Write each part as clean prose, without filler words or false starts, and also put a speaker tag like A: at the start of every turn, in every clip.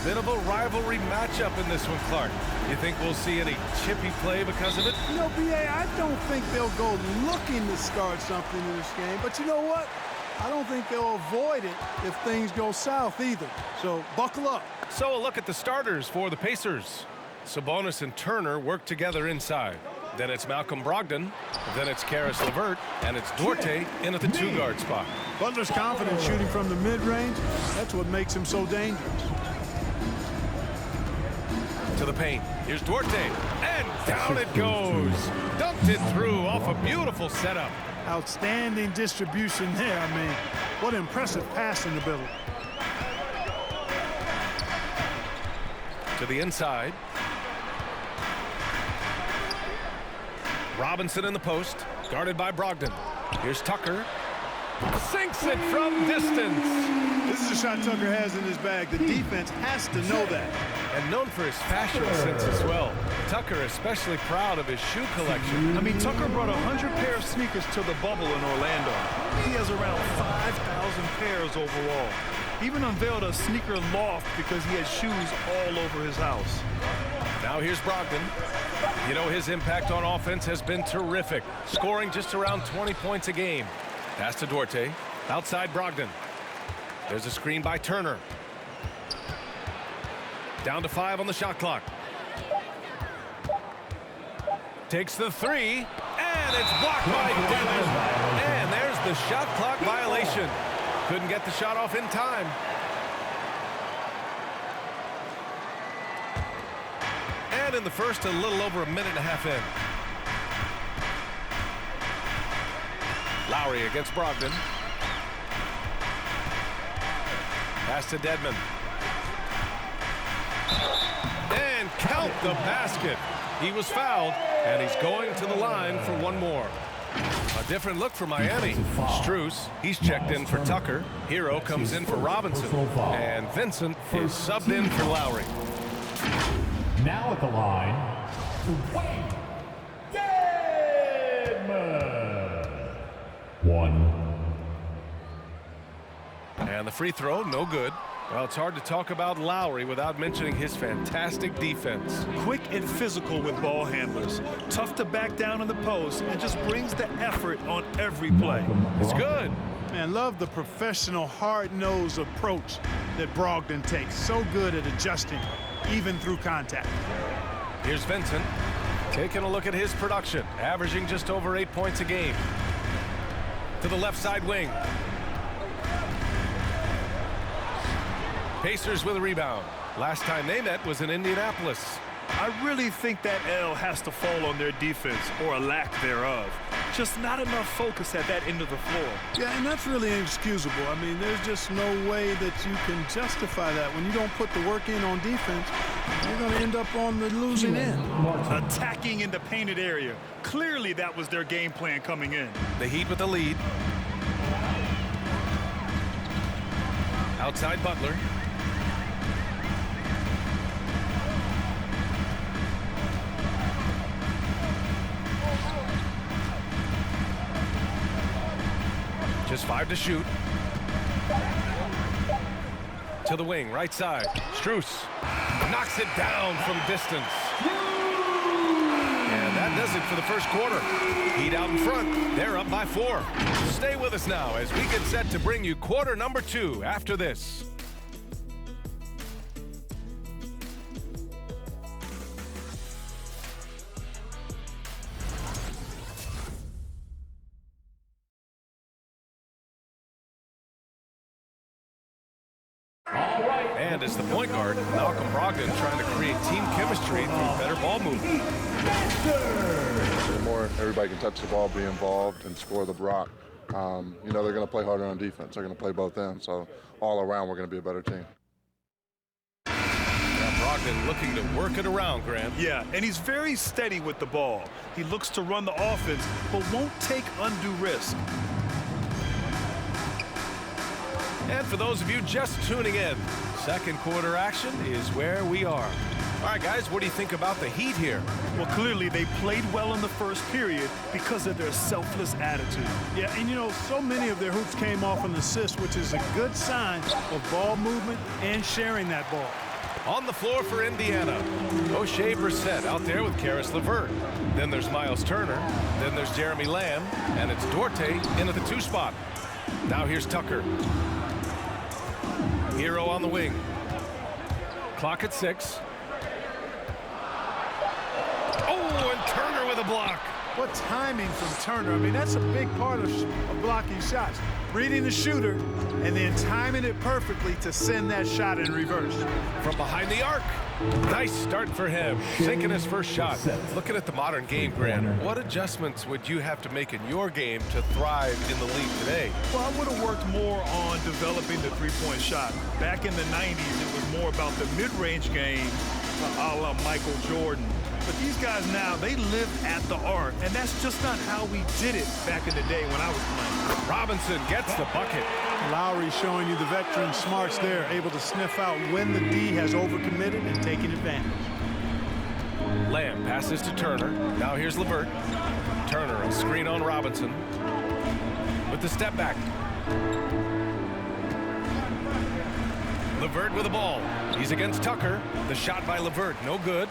A: bit of a rivalry matchup in this one, Clark. You think we'll see any chippy play because of it?
B: You know, B.A., I don't think they'll go looking to start something in this game. But you know what? I don't think they'll avoid it if things go south either. So buckle up.
A: So a look at the starters for the Pacers. Sabonis and Turner work together inside. Then it's Malcolm Brogdon. Then it's Karis LeVert. And it's Duarte in at the two-guard spot.
B: Butler's confident shooting from the mid-range. That's what makes him so dangerous.
A: To the paint. Here's Duarte. And down it goes. Dumped it through off a beautiful setup.
B: Outstanding distribution there. I mean, what impressive passing ability.
A: To the inside. Robinson in the post, guarded by Brogdon. Here's Tucker. Sinks it from distance.
B: This is a shot Tucker has in his bag. The defense has to know that.
A: And known for his fashion sense as well. Tucker especially proud of his shoe collection.
C: I mean, Tucker brought 100 pair of sneakers to the bubble in Orlando. He has around 5,000 pairs overall. He even unveiled a sneaker loft because he has shoes all over his house.
A: Now here's Brogdon. You know, his impact on offense has been terrific, scoring just around 20 points a game. Pass to Duarte. Outside Brogdon. There's a screen by Turner. Down to 5 on the shot clock. Takes the three, and it's blocked by Devin. And there's the shot clock violation. Couldn't get the shot off in time. And in the first, a little over a minute and a half in. Lowry against Brogdon. Pass to Dedmon. And count the basket. He was fouled, and he's going to the line for one more. A different look for Miami. Strus, he's checked in for Tucker. Hero comes in for Robinson. And Vincent is subbed in for Lowry.
D: Now at the line, Wayne Dedmon. 1.
A: And the free throw, no good. Well, it's hard to talk about Lowry without mentioning his fantastic defense.
C: Quick and physical with ball handlers. Tough to back down in the post and just brings the effort on every play.
A: It's good.
B: Man, love the professional, hard-nosed approach that Brogdon takes. So good at adjusting, even through contact.
A: Here's Vincent, taking a look at his production, averaging just over 8 points a game. To the left side wing. Pacers with a rebound. Last time they met was in Indianapolis.
C: I really think that L has to fall on their defense, or a lack thereof. Just not enough focus at that end of the floor.
B: Yeah, and that's really inexcusable. I mean, there's just no way that you can justify that. When you don't put the work in on defense, you're going to end up on the losing end.
C: Attacking in the painted area. Clearly that was their game plan coming in.
A: The Heat with the lead. Outside Butler. Just 5 to shoot. To the wing, right side. Strus knocks it down from distance. And that does it for the first quarter. Heat out in front. They're up by 4. Stay with us now as we get set to bring you quarter number 2 after this. And as the point guard, Malcolm Brogdon trying to create team chemistry through better ball movement.
E: The more everybody can touch the ball, be involved, and score the block, you know, they're going to play harder on defense. They're going to play both ends. So all around, we're going to be a better team.
A: Now Brogdon looking to work it around, Grant.
C: Yeah, and he's very steady with the ball. He looks to run the offense, but won't take undue risk.
A: And for those of you just tuning in, second quarter action is where we are. All right, guys, what do you think about the Heat here?
C: Well, clearly they played well in the first period because of their selfless attitude.
B: Yeah, and you know, so many of their hoops came off an assist, which is a good sign of ball movement and sharing that ball.
A: On the floor for Indiana, O'Shea Brissett out there with Karis LeVert. Then there's Miles Turner. Then there's Jeremy Lamb. And it's Duarte in at the 2 spot. Now here's Tucker. Hero on the wing. Clock at 6. Oh, and Turner with a block.
B: What timing from Turner. I mean, that's a big part of blocking shots. Reading the shooter and then timing it perfectly to send that shot in reverse.
A: From behind the arc. Nice start for him. Sinking his first shot. Looking at the modern game, Grant, what adjustments would you have to make in your game to thrive in the league today?
C: Well, I would have worked more on developing the three-point shot. Back in the 90s, it was more about the mid-range game, a la Michael Jordan. But these guys now, they live at the arc, and that's just not how we did it back in the day when I was playing.
A: Robinson gets the bucket.
B: Lowry showing you the veteran smarts there, able to sniff out when the D has overcommitted and taking advantage.
A: Lamb passes to Turner. Now here's LeVert. Turner, a screen on Robinson. With the step back. LeVert with the ball. He's against Tucker. The shot by LeVert, no good.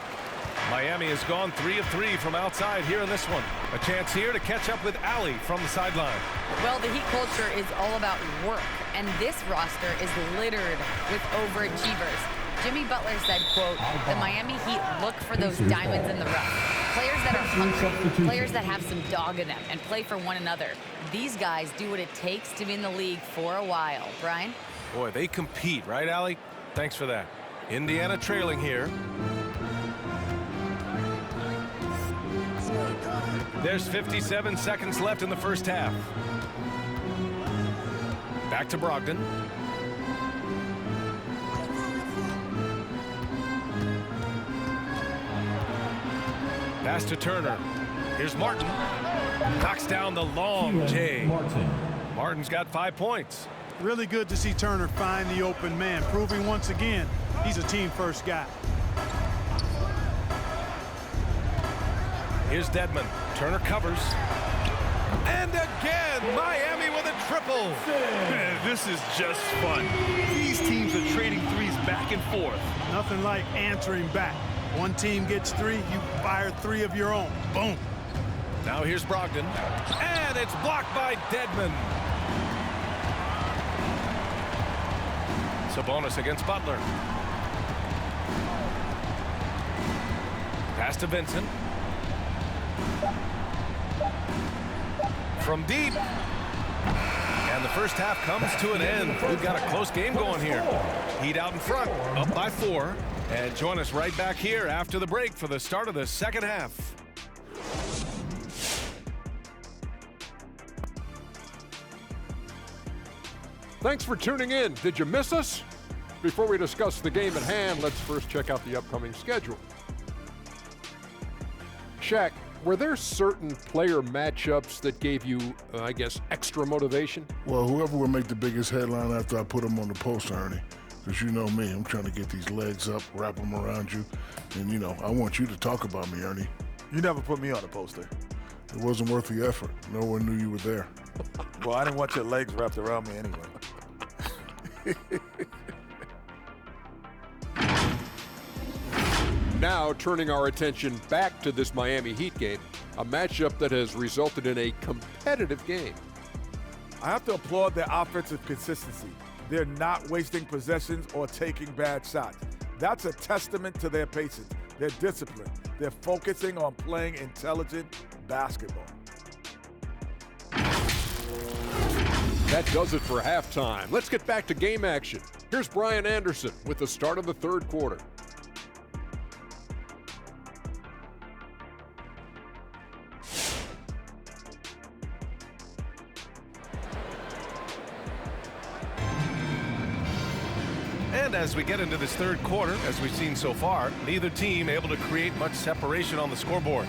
A: Miami has gone 3 of 3 from outside here in this one. A chance here to catch up with Allie from the sideline.
F: Well, the Heat culture is all about work, and this roster is littered with overachievers. Jimmy Butler said, quote, "The Miami Heat look for those diamonds in the rough. Players that are hungry, players that have some dog in them and play for one another. These guys do what it takes to be in the league for a while." Brian?
A: Boy, they compete, right, Allie? Thanks for that. Indiana trailing here. There's 57 seconds left in the first half. Back to Brogdon. Pass to Turner. Here's Martin. Knocks down the long J. Martin's got 5 points.
B: Really good to see Turner find the open man, proving once again he's a team-first guy.
A: Here's Dedmon. Turner covers. And again, Miami with a triple.
C: Man, this is just fun. These teams are trading threes back and forth.
B: Nothing like answering back. One team gets 3, you fire 3 of your own. Boom.
A: Now here's Brogdon. And it's blocked by Dedmon. Sabonis against Butler. Pass to Vincent. From deep. And the first half comes to an end. We've got a close game going here. Heat out in front, up by 4. And join us right back here after the break for the start of the second half.
G: Thanks for tuning in. Did you miss us? Before we discuss the game at hand, let's first check out the upcoming schedule. Shaq, were there certain player matchups that gave you, I guess, extra motivation?
H: Well, whoever will make the biggest headline after I put them on the poster, Ernie. Because you know me, I'm trying to get these legs up, wrap them around you. And, you know, I want you to talk about me, Ernie.
I: You never put me on a poster.
H: It wasn't worth the effort. No one knew you were there.
I: Well, I didn't want your legs wrapped around me anyway.
G: Now, turning our attention back to this Miami Heat game, a matchup that has resulted in a competitive game.
I: I have to applaud their offensive consistency. They're not wasting possessions or taking bad shots. That's a testament to their patience, their discipline. They're focusing on playing intelligent basketball.
G: That does it for halftime. Let's get back to game action. Here's Brian Anderson with the start of the third quarter.
A: And as we get into this third quarter, as we've seen so far, neither team able to create much separation on the scoreboard.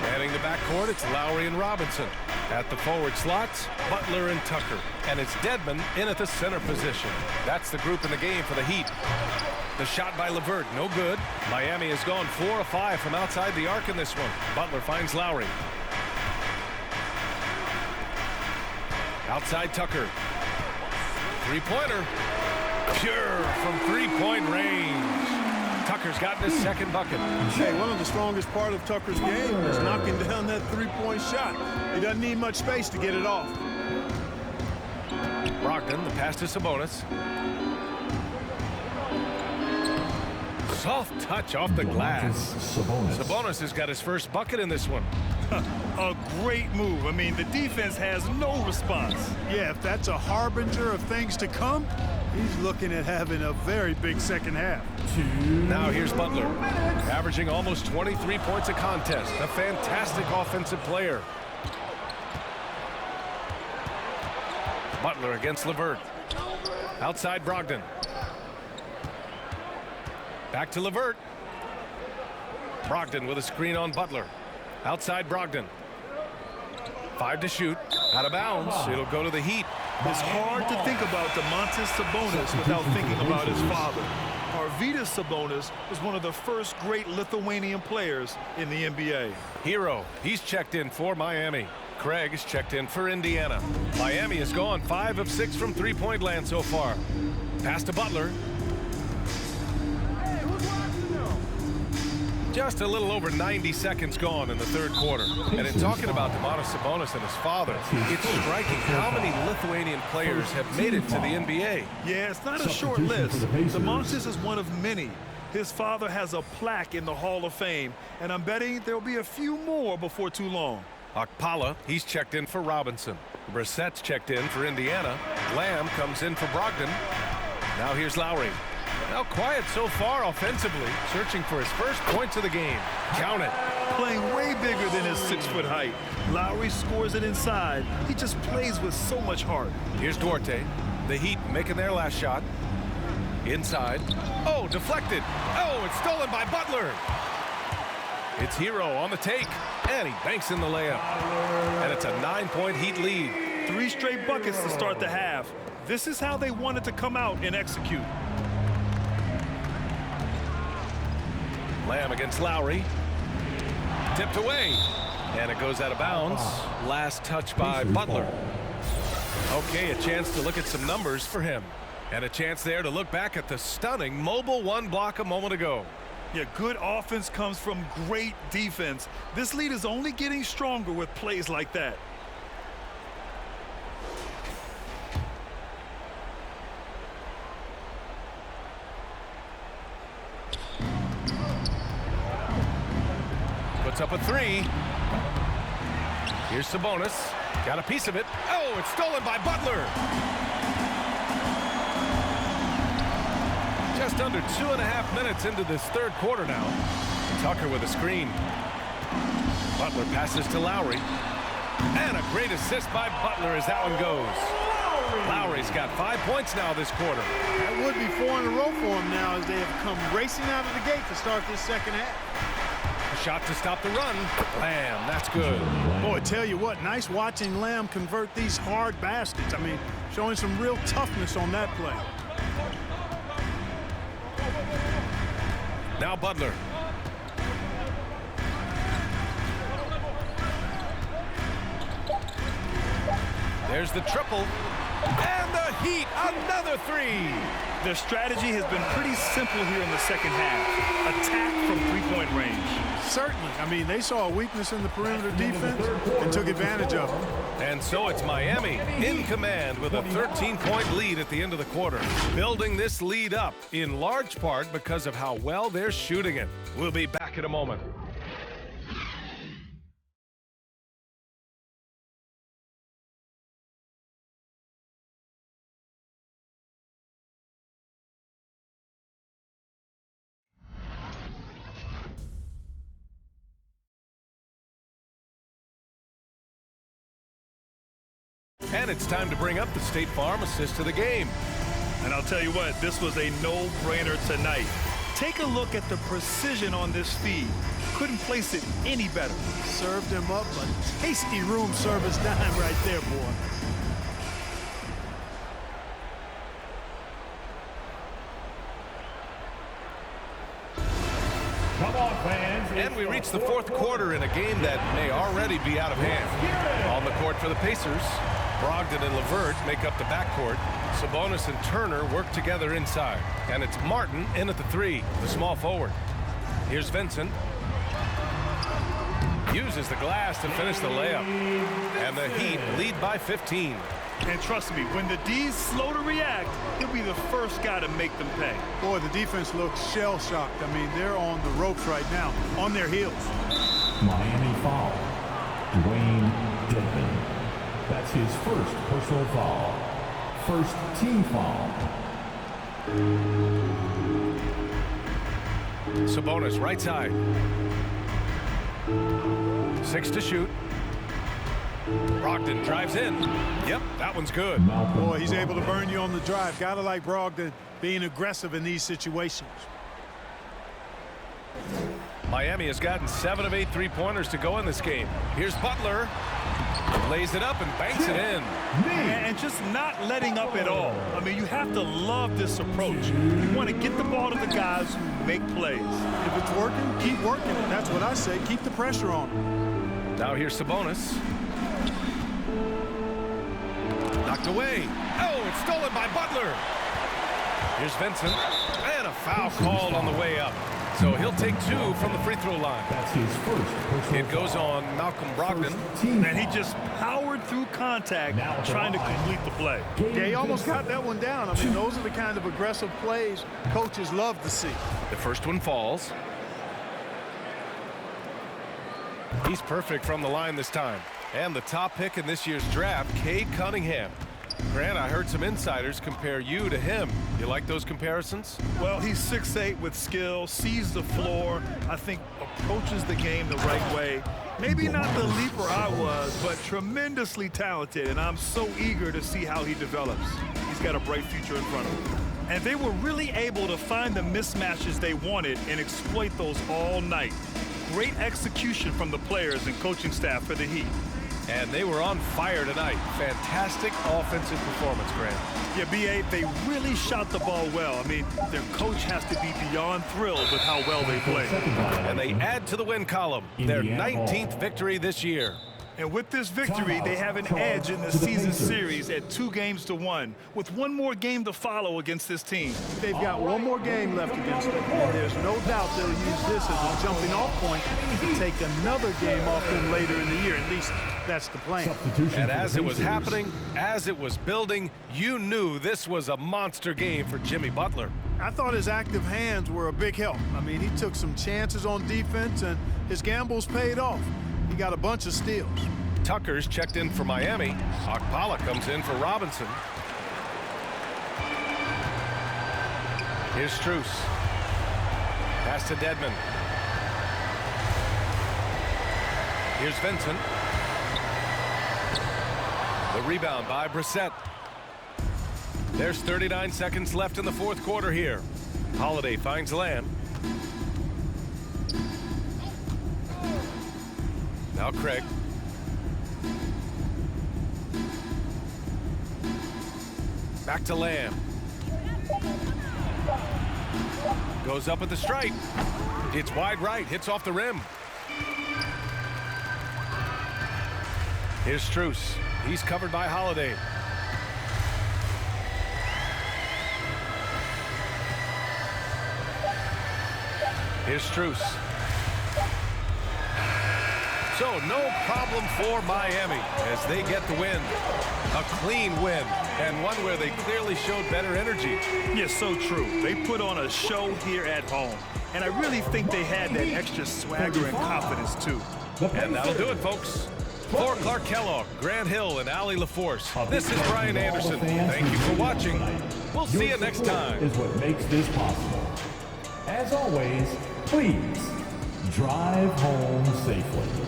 A: Manning the backcourt, it's Lowry and Robinson. At the forward slots, Butler and Tucker. And it's Dedmon in at the center position. That's the group in the game for the Heat. The shot by LeVert, no good. Miami has gone 4 of 5 from outside the arc in this one. Butler finds Lowry. Outside Tucker. Three-pointer. Pure from three-point range. Tucker's gotten his second bucket.
B: Hey, one of the strongest part of Tucker's game is knocking down that three-point shot. He doesn't need much space to get it off.
A: Brogdon, the pass to Sabonis. Soft touch off the glass. Sabonis has got his first bucket in this one.
C: A great move. I mean, the defense has no response.
B: Yeah, if that's a harbinger of things to come, he's looking at having a very big second half.
A: Now here's Butler, averaging almost 23 points a contest. A fantastic offensive player. Butler against LeVert. Outside Brogdon. Back to LeVert. Brogdon with a screen on Butler. Outside Brogdon. 5 to shoot. Out of bounds. It'll go to the Heat.
C: It's hard to think about Domantas Sabonis without thinking about his father. Arvydas Sabonis was one of the first great Lithuanian players in the NBA.
A: Hero, he's checked in for Miami. Craig is checked in for Indiana. Miami has gone 5 of 6 from three-point land so far. Pass to Butler. Just a little over 90 seconds gone in the third quarter. And in talking about Domantas Sabonis and his father, it's striking how many Lithuanian players have made it to the NBA.
C: Yeah, it's not a short list. Domantas is one of many. His father has a plaque in the Hall of Fame, and I'm betting there'll be a few more before too long.
A: Okpala, he's checked in for Robinson. Brissett's checked in for Indiana. Lamb comes in for Brogdon. Now here's Lowry. Now quiet so far offensively, searching for his first points of the game. Count it.
C: Playing way bigger than his 6-foot height. Lowry scores it inside. He just plays with so much heart.
A: Here's Duarte. The Heat making their last shot. Inside. Oh, deflected. Oh, it's stolen by Butler. It's Hero on the take, and he banks in the layup. And it's a 9-point Heat lead.
C: 3 straight buckets to start the half. This is how they wanted to come out and execute.
A: Lamb against Lowry. Tipped away. And it goes out of bounds. Last touch by Butler. Okay, a chance to look at some numbers for him. And a chance there to look back at the stunning mobile one block a moment ago.
C: Yeah, good offense comes from great defense. This lead is only getting stronger with plays like that.
A: Puts up a 3. Here's Sabonis. Got a piece of it. Oh, it's stolen by Butler. Just under 2.5 minutes into this third quarter now. Tucker with a screen. Butler passes to Lowry. And a great assist by Butler as that one goes. Lowry's got 5 points now this quarter.
B: That would be 4 in a row for him now as they have come racing out of the gate to start this second half.
A: Shot to stop the run. Lamb, that's good.
B: Boy, tell you what, nice watching Lamb convert these hard baskets. I mean, showing some real toughness on that play.
A: Now Butler. There's the triple. And the Heat, another 3.
C: Their strategy has been pretty simple here in the second half. Attack from three-point range.
B: Certainly. I mean, they saw a weakness in the perimeter defense and took advantage of it.
A: And so it's Miami in command with a 13-point lead at the end of the quarter. Building this lead up in large part because of how well they're shooting it. We'll be back in a moment. And it's time to bring up the State Farm assist to the game.
C: And I'll tell you what, this was a no-brainer tonight. Take a look at the precision on this feed. Couldn't place it any better.
B: Served him up a tasty room service dime right there, boy.
D: Come on, fans.
A: And we reach the fourth quarter in a game that may already be out of hand. On the court for the Pacers, Brogdon and LeVert make up the backcourt. Sabonis and Turner work together inside. And it's Martin in at the 3, the small forward. Here's Vincent. Uses the glass to finish the layup. And the Heat lead by 15.
C: And trust me, when the D's slow to react, he'll be the first guy to make them pay.
B: Boy, the defense looks shell-shocked. I mean, they're on the ropes right now, on their heels.
D: Miami foul. Dwayne Dedmon. That's his first personal foul. First team foul.
A: Sabonis right side. 6 to shoot. Brogdon drives in. Yep, that one's good.
B: Boy, he's able to burn you on the drive. Gotta like Brogdon being aggressive in these situations.
A: Miami has gotten 7 of 8 3-pointers to go in this game. Here's Butler. Lays it up and banks it in.
C: And just not letting up at all. I mean, you have to love this approach. You want to get the ball to the guys who make plays.
B: If it's working, keep working it. That's what I say. Keep the pressure on him.
A: Now here's Sabonis. Knocked away. Oh, it's stolen by Butler. Here's Vincent. And a foul called on the way up. So he'll take 2 from the free throw line.
D: That's his first personal
A: It goes on Malcolm Brogdon.
C: And he just powered through contact trying to complete the play.
B: Yeah, he almost got that one down. I mean, those are the kind of aggressive plays coaches love to see.
A: The first one falls. He's perfect from the line this time. And the top pick in this year's draft, Cade Cunningham. Grant, I heard some insiders compare you to him. You like those comparisons?
C: Well, he's 6'8" with skill, sees the floor, I think approaches the game the right way. Maybe not the leaper I was, but tremendously talented, and I'm so eager to see how he develops. He's got a bright future in front of him. And they were really able to find the mismatches they wanted and exploit those all night. Great execution from the players and coaching staff for the Heat.
A: And they were on fire tonight. Fantastic offensive performance, Grant.
C: Yeah, B.A., they really shot the ball well. I mean, their coach has to be beyond thrilled with how well they played.
A: And they add to the win column, their 19th victory this year.
C: And with this victory, they have an edge in the season series at 2-1, with one more game to follow against this team.
B: They've got one more game left against them, and there's no doubt they'll use this as a jumping off point to take another game off them later in the year. At least that's the plan.
A: And as it was happening, as it was building, you knew this was a monster game for Jimmy Butler.
B: I thought his active hands were a big help. I mean, he took some chances on defense, and his gambles paid off. He got a bunch of steals.
A: Tucker's checked in for Miami. Okpala comes in for Robinson. Here's Strus. Pass to Dedmon. Here's Vincent. The rebound by Brissett. There's 39 seconds left in the fourth quarter here. Holiday finds Lamb. Now Craig. Back to Lamb. Goes up at the stripe. It's wide right, hits off the rim. Here's Strus. He's covered by Holiday. Here's Strus. So no problem for Miami as they get the win. A clean win, and one where they clearly showed better energy.
C: Yes, so true. They put on a show here at home, and I really think they had that extra swagger and confidence too.
A: And that'll do it, folks. For Clark Kellogg, Grant Hill, and Allie LaForce, this is Brian Anderson. Thank you for watching. We'll see you next time.
D: Is what makes this possible. As always, please drive home safely.